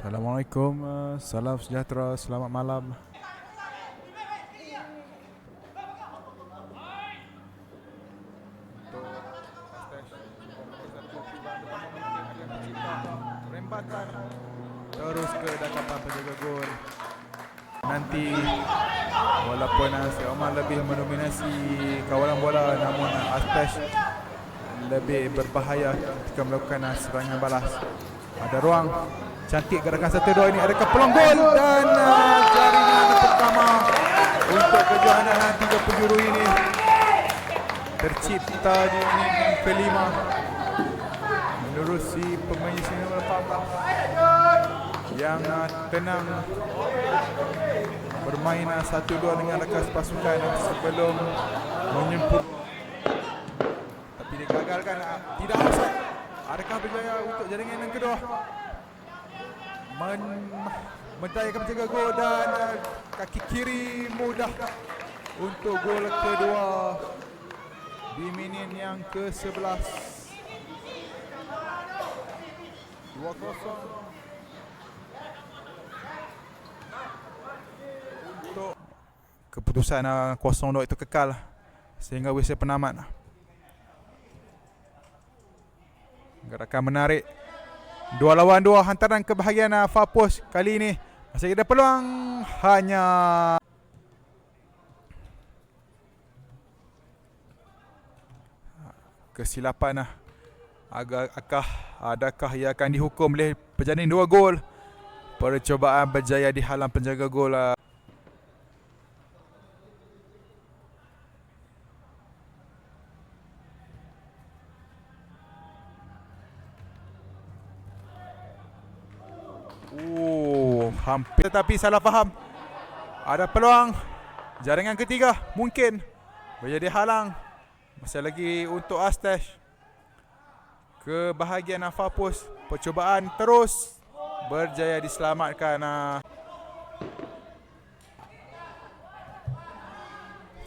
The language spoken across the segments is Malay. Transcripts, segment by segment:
Assalamualaikum, salam sejahtera, selamat malam. Rembatan terus ke dakapan penjaga gol. Nanti walaupun si Omar lebih mendominasi kawalan bola, namun Astesh lebih berbahaya ketika melakukan serangan balas. Ada ruang. Cantik gerakan 1-2 ini. Adakah peluang gol? Dan jaringan pertama untuk kejohanan 3 penjuru ini tercipta di menit yang kelima menerusi pemain senior nombor 14 yang tenang bermain 1-2 dengan rakan pasukan sebelum menyempur. Tapi digagalkan. Tidak offside. Adakah berjaya untuk jaringan yang kedua mendayakan penjaga gol, dan kaki kiri mudah untuk gol kedua di minit yang ke-11. 2-0 untuk keputusan 0-2 itu kekal sehingga whistle penamat. Gerakan menarik 2 lawan 2, hantaran ke bahagian far post. Kali ini masih ada peluang, hanya kesilapan. Adakah ia akan dihukum oleh berjaring 2 gol? Percubaan berjaya dihalang penjaga gol. Hampir, tetapi salah faham. Ada peluang. Jaringan ketiga mungkin menjadi halang. Masih lagi untuk Astesh ke bahagian far post. Percubaan terus berjaya diselamatkan.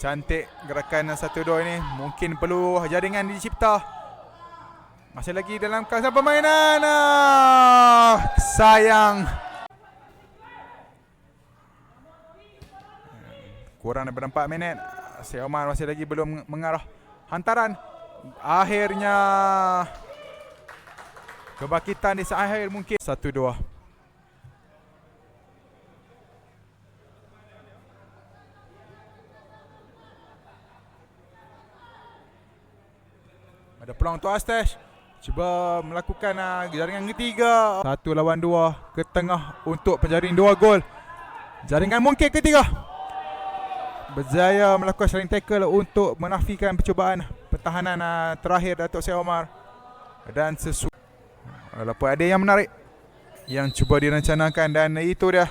Cantik gerakan 1-2 ini. Mungkin perlu jaringan dicipta. Masih lagi dalam kawasan permainan. Sayang. Kurang daripada 4 minit. Si Omar masih lagi belum mengarah hantaran. Akhirnya kebangkitan di saat akhir mungkin. 1-2. Ada peluang untuk Astesh. Cuba melakukan jaringan ketiga. 1 lawan 2 ke tengah untuk penjaring 2 gol. Jaringan mungkin ketiga. Berjaya melakukan sliding tackle untuk menafikan percubaan pertahanan terakhir Datuk Syed Omar. Dan walaupun ada yang menarik yang cuba dirancangkan, dan itu dia